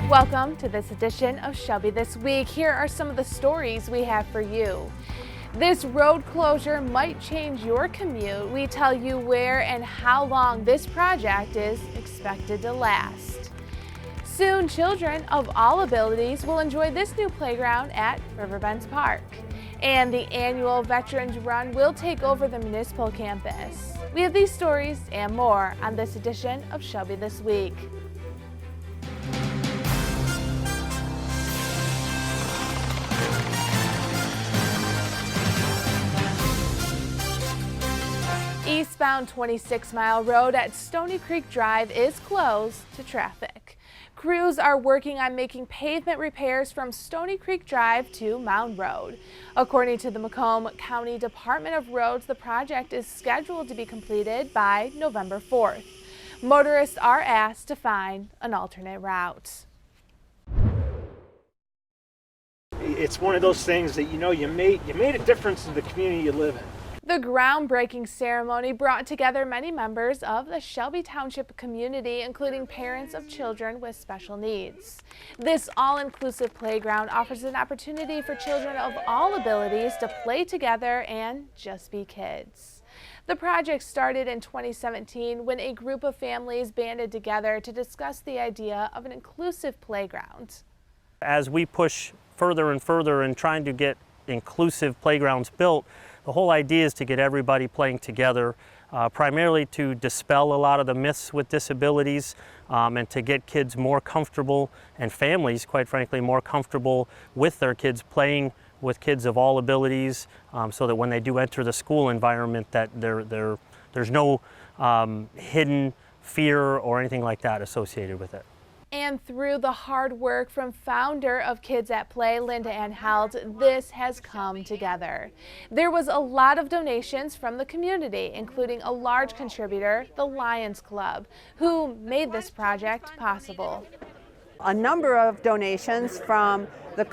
Welcome to this edition of Shelby This Week. Here are some of the stories we have for you. This road closure might change your commute. We tell you where and how long this project is expected to last. Soon, children of all abilities will enjoy this new playground at Riverbends Park. And the annual Veterans Run will take over the municipal campus. We have these stories and more on this edition of Shelby This Week. Eastbound 26-mile road at Stony Creek Drive is closed to traffic. Crews are working on making pavement repairs from Stony Creek Drive to Mound Road. According to the Macomb County Department of Roads, the project is scheduled to be completed by November 4th. Motorists are asked to find an alternate route. It's one of those things that you made a difference in the community you live in. The groundbreaking ceremony brought together many members of the Shelby Township community, including parents of children with special needs. This all-inclusive playground offers an opportunity for children of all abilities to play together and just be kids. The project started in 2017 when a group of families banded together to discuss the idea of an inclusive playground. As we push further and further in trying to get inclusive playgrounds built, the whole idea is to get everybody playing together, primarily to dispel a lot of the myths with disabilities and to get kids more comfortable, and families, quite frankly, more comfortable with their kids playing with kids of all abilities, so that when they do enter the school environment that there's no hidden fear or anything like that associated with it. And through the hard work from founder of Kids at Play, Linda Ann Held, this has come together. There was a lot of donations from the community, including a large contributor, the Lions Club, who made this project possible. A number of donations from the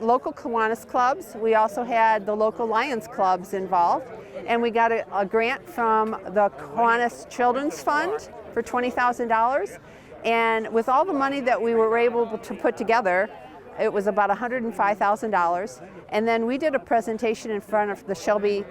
local Kiwanis clubs. We also had the local Lions clubs involved, and we got a grant from the Kiwanis Children's Fund for $20,000. And with all the money that we were able to put together, it was about $105,000. And then we did a presentation in front of the Shelby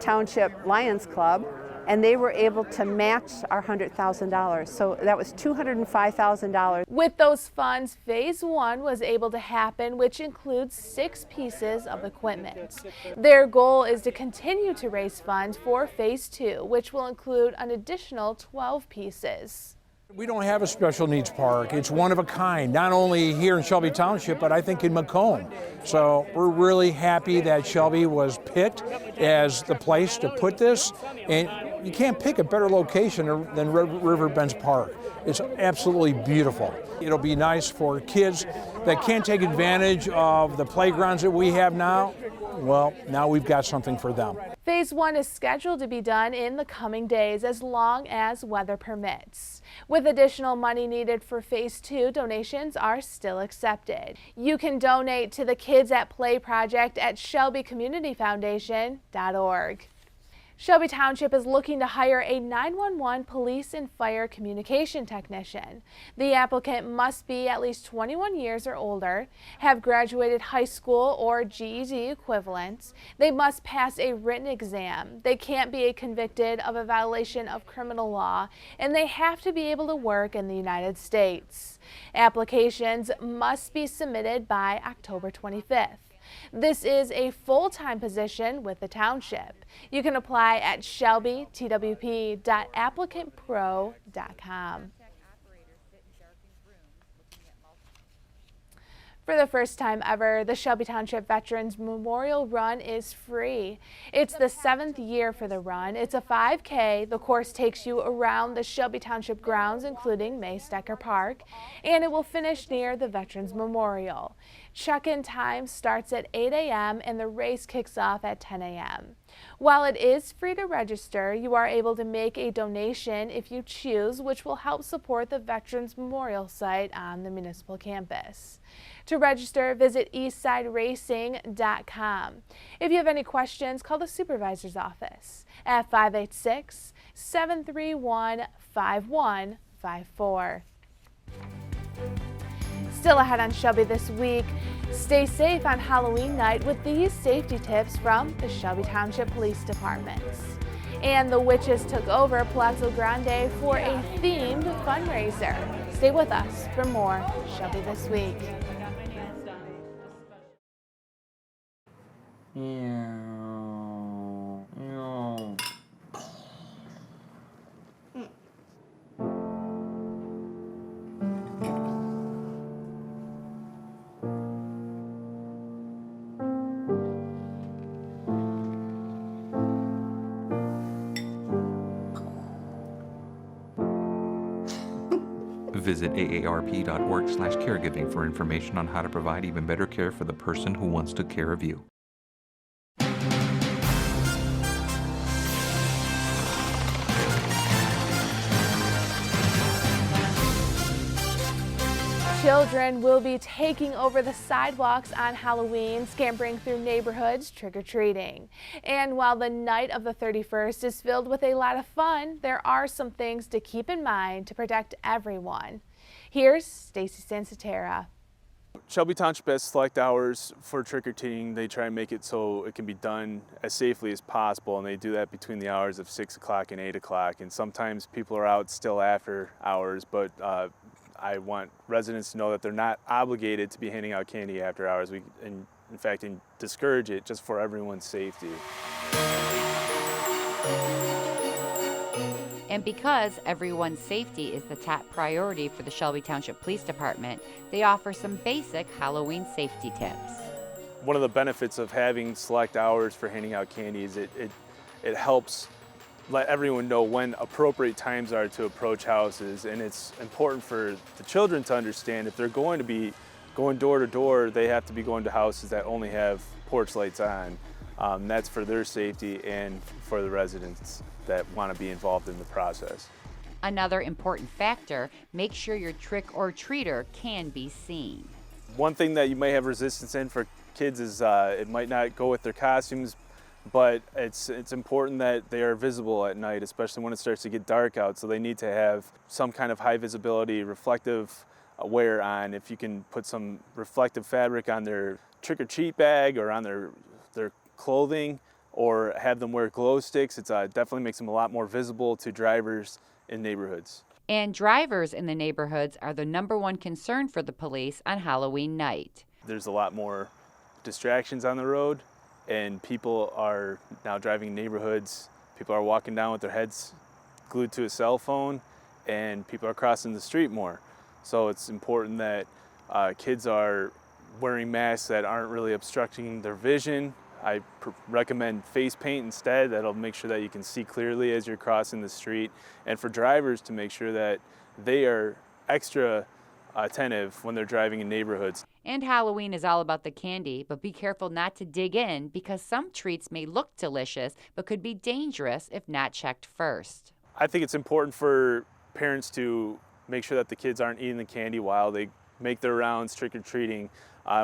Township Lions Club, and they were able to match our $100,000. So that was $205,000. With those funds, Phase 1 was able to happen, which includes 6 pieces of equipment. Their goal is to continue to raise funds for Phase 2, which will include an additional 12 pieces. We don't have a special needs park. It's one of a kind, not only here in Shelby Township, but I think in Macomb. So we're really happy that Shelby was picked as the place to put this. And you can't pick a better location than Riverbends Park. It's absolutely beautiful. It'll be nice for kids that can't take advantage of the playgrounds that we have now. Well, now we've got something for them. Phase 1 is scheduled to be done in the coming days as long as weather permits. With additional money needed for Phase 2, donations are still accepted. You can donate to the Kids at Play project at ShelbyCommunityFoundation.org. Shelby Township is looking to hire a 911 police and fire communication technician. The applicant must be at least 21 years or older, have graduated high school or GED equivalents. They must pass a written exam. They can't be convicted of a violation of criminal law, and they have to be able to work in the United States. Applications must be submitted by October 25th. This is a full-time position with the township. You can apply at shelbytwp.applicantpro.com. For the first time ever, the Shelby Township Veterans Memorial Run is free. It's the 7th year for the run. It's a 5K. The course takes you around the Shelby Township grounds, including May Stecker Park, and it will finish near the Veterans Memorial. Check-in time starts at 8 a.m. and the race kicks off at 10 a.m. While it is free to register, you are able to make a donation if you choose, which will help support the Veterans Memorial site on the municipal campus. To register, visit eastsideracing.com. If you have any questions, call the supervisor's office at 586-731-5154. Still ahead on Shelby this week, stay safe on Halloween night with these safety tips from the Shelby Township Police Department. And the witches took over Palazzo Grande for a themed fundraiser. Stay with us for more Shelby This Week. Visit aarp.org/caregiving for information on how to provide even better care for the person who wants to care of you. Children will be taking over the sidewalks on Halloween, scampering through neighborhoods trick-or-treating. And while the night of the 31st is filled with a lot of fun, there are some things to keep in mind to protect everyone. Here's Stacy Sansatera. Shelby Township has select hours for trick-or-treating. They try and make it so it can be done as safely as possible, and they do that between the hours of 6 o'clock and 8 o'clock. And sometimes people are out still after hours, but I want residents to know that they're not obligated to be handing out candy after hours. We, in fact, discourage it just for everyone's safety. And because everyone's safety is the top priority for the Shelby Township Police Department, they offer some basic Halloween safety tips. One of the benefits of having select hours for handing out candy is it helps let everyone know when appropriate times are to approach houses, and it's important for the children to understand if they're going to be going door to door, they have to be going to houses that only have porch lights on. That's for their safety and for the residents that want to be involved in the process. Another important factor, make sure your trick-or-treater can be seen. One thing that you may have resistance in for kids is it might not go with their costumes, but it's important that they are visible at night, especially when it starts to get dark out. So they need to have some kind of high visibility reflective wear on. If you can put some reflective fabric on their trick-or-treat bag or on their clothing, or have them wear glow sticks, it definitely makes them a lot more visible to drivers in neighborhoods. And drivers in the neighborhoods are the #1 concern for the police on Halloween night. There's a lot more distractions on the road, and people are now driving neighborhoods. People are walking down with their heads glued to a cell phone, and people are crossing the street more. So it's important that kids are wearing masks that aren't really obstructing their vision. I recommend face paint instead. That'll make sure that you can see clearly as you're crossing the street. And for drivers to make sure that they are extra attentive when they're driving in neighborhoods. And Halloween is all about the candy, but be careful not to dig in because some treats may look delicious but could be dangerous if not checked first. I think it's important for parents to make sure that the kids aren't eating the candy while they make their rounds trick-or-treating.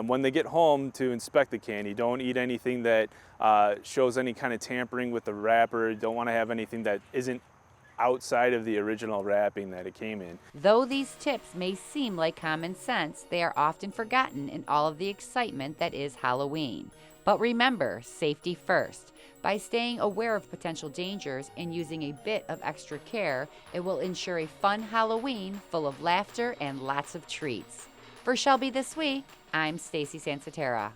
When they get home, to inspect the candy. Don't eat anything that shows any kind of tampering with the wrapper. You don't want to have anything that isn't outside of the original wrapping that it came in. Though these tips may seem like common sense, they are often forgotten in all of the excitement that is Halloween. But remember, safety first. By staying aware of potential dangers and using a bit of extra care, it will ensure a fun Halloween full of laughter and lots of treats. For Shelby This Week, I'm Stacy Sansatera.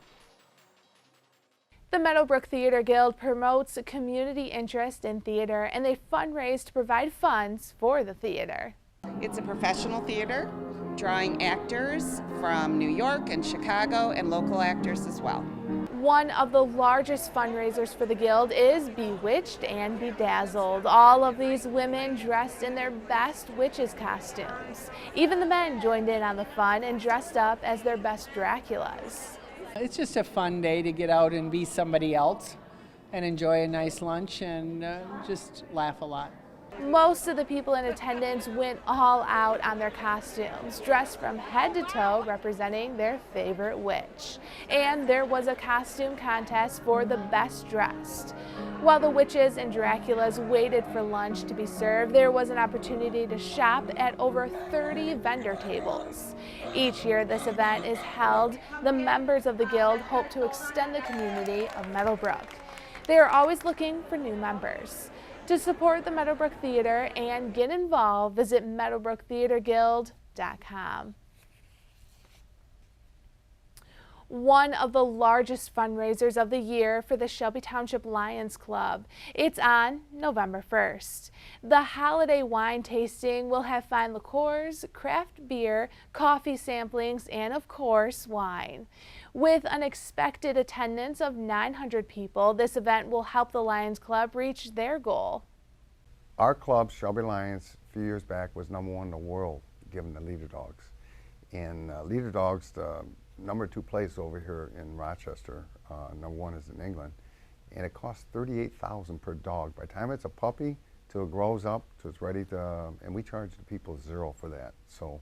The Meadowbrook Theater Guild promotes community interest in theater, and they fundraise to provide funds for the theater. It's a professional theater, drawing actors from New York and Chicago and local actors as well. One of the largest fundraisers for the Guild is Bewitched and Bedazzled. All of these women dressed in their best witches costumes. Even the men joined in on the fun and dressed up as their best Draculas. It's just a fun day to get out and be somebody else and enjoy a nice lunch and just laugh a lot. Most of the people in attendance went all out on their costumes, dressed from head to toe representing their favorite witch. And there was a costume contest for the best dressed. While the witches and Draculas waited for lunch to be served, there was an opportunity to shop at over 30 vendor tables. Each year this event is held, the members of the guild hope to extend the community of Meadowbrook. They are always looking for new members. To support the Meadowbrook Theater and get involved, visit meadowbrooktheaterguild.com. One of the largest fundraisers of the year for the Shelby Township Lions Club. It's on November 1st. The holiday wine tasting will have fine liqueurs, craft beer, coffee samplings, and of course, wine. With an expected attendance of 900 people, this event will help the Lions Club reach their goal. Our club, Shelby Lions, a few years back was #1 in the world, given the Leader Dogs. And Leader Dogs, the #2 place over here in Rochester, #1 is in England, and it costs $38,000 per dog. By the time it's a puppy, till it grows up, till it's ready to, and we charge the people $0 for that. So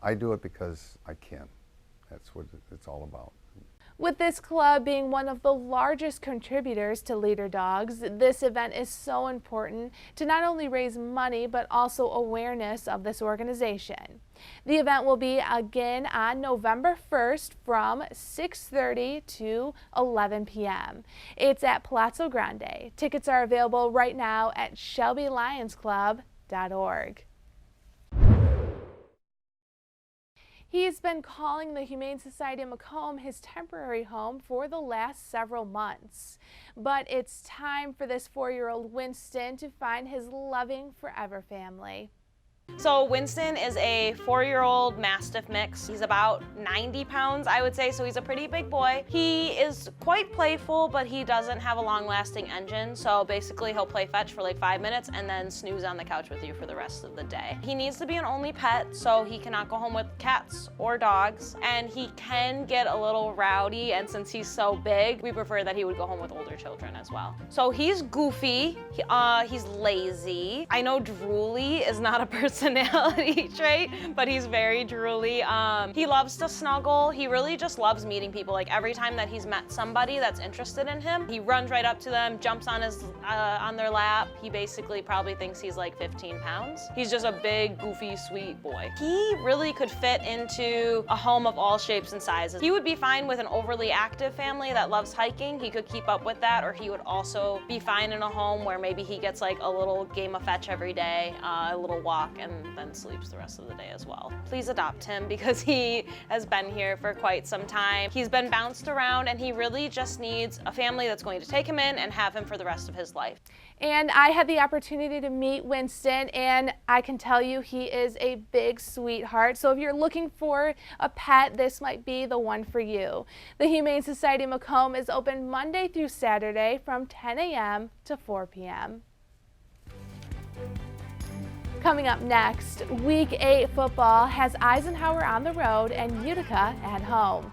I do it because I can. That's what it's all about. With this club being one of the largest contributors to Leader Dogs, this event is so important to not only raise money but also awareness of this organization. The event will be again on November 1st from 6:30 to 11 p.m. It's at Palazzo Grande. Tickets are available right now at ShelbyLionsClub.org. He's been calling the Humane Society of Macomb his temporary home for the last several months. But it's time for this 4-year-old Winston to find his loving forever family. So Winston is a 4-year-old Mastiff mix. He's about 90 pounds, I would say, so he's a pretty big boy. He is quite playful, but he doesn't have a long-lasting engine, so basically he'll play fetch for like 5 minutes and then snooze on the couch with you for the rest of the day. He needs to be an only pet, so he cannot go home with cats or dogs, and he can get a little rowdy, and since he's so big, we prefer that he would go home with older children as well. So he's goofy, he's lazy. I know drooly is not a personality trait, but he's very drooly. He loves to snuggle. He really just loves meeting people. Like every time that he's met somebody that's interested in him, he runs right up to them, jumps on their lap. He basically probably thinks he's like 15 pounds. He's just a big, goofy, sweet boy. He really could fit into a home of all shapes and sizes. He would be fine with an overly active family that loves hiking. He could keep up with that, or he would also be fine in a home where maybe he gets like a little game of fetch every day, a little walk, and then sleeps the rest of the day as well. Please adopt him because he has been here for quite some time. He's been bounced around and he really just needs a family that's going to take him in and have him for the rest of his life. And I had the opportunity to meet Winston, and I can tell you he is a big sweetheart. So if you're looking for a pet, this might be the one for you. The Humane Society of Macomb is open Monday through Saturday from 10 a.m. to 4 p.m. Coming up next, Week 8 football has Eisenhower on the road and Utica at home.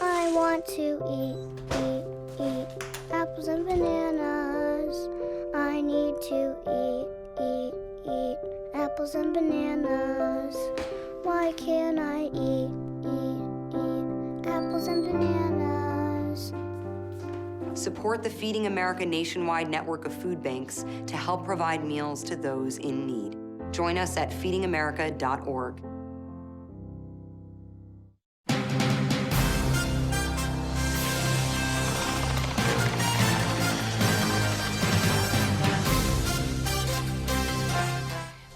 I want to eat apples and bananas. I need to eat apples and bananas. Why can't I eat apples and bananas? Support the Feeding America nationwide network of food banks to help provide meals to those in need. Join us at feedingamerica.org.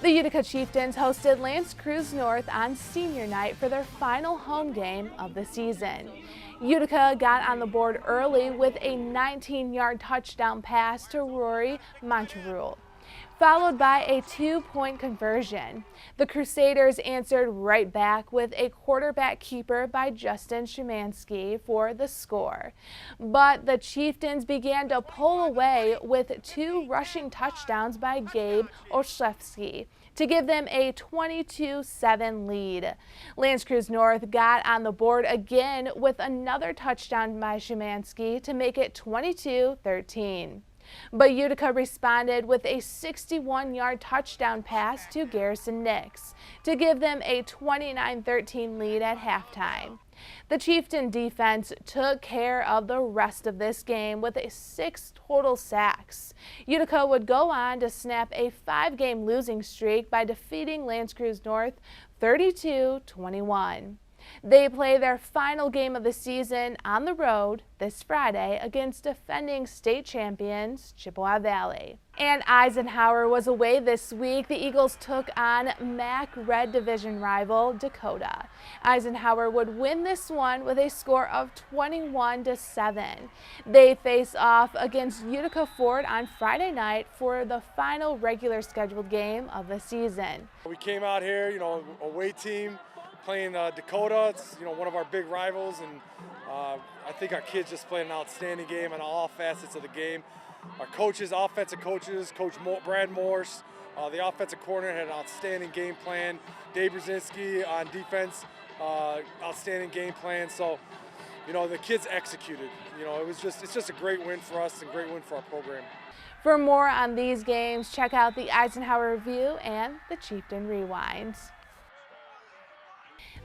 The Utica Chieftains hosted L'Anse Creuse North on senior night for their final home game of the season. Utica got on the board early with a 19-yard touchdown pass to Rory Monteroule. followed by a 2-point conversion. The Crusaders answered right back with a quarterback keeper by Justin Szymanski for the score. But the Chieftains began to pull away with 2 rushing touchdowns by Gabe Olszewski to give them a 22-7 lead. L'Anse Creuse North got on the board again with another touchdown by Szymanski to make it 22-13. But Utica responded with a 61-yard touchdown pass to Garrison Nix to give them a 29-13 lead at halftime. The Chieftain defense took care of the rest of this game with 6 total sacks. Utica would go on to snap a 5-game losing streak by defeating L'Anse Creuse North 32-21. They play their final game of the season on the road this Friday against defending state champions Chippewa Valley. And Eisenhower was away this week. The Eagles took on MAC Red Division rival Dakota. Eisenhower would win this one with a score of 21-7. They face off against Utica Ford on Friday night for the final regular scheduled game of the season. We came out here, away team, playing Dakota. It's one of our big rivals, and I think our kids just played an outstanding game on all facets of the game. Our coaches, offensive coaches, Coach Brad Morse, the offensive coordinator had an outstanding game plan. Dave Brzezinski on defense, outstanding game plan. So, the kids executed. It's just a great win for us and a great win for our program. For more on these games, check out the Eisenhower Review and the Chieftain Rewinds.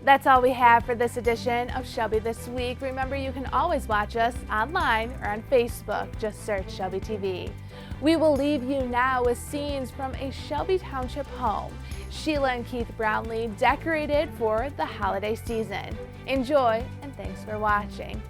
That's all we have for this edition of Shelby This Week. Remember, you can always watch us online or on Facebook. Just search ShelbyTV. We will leave you now with scenes from a Shelby Township home. Sheila and Keith Brownlee decorated for the holiday season. Enjoy, and thanks for watching.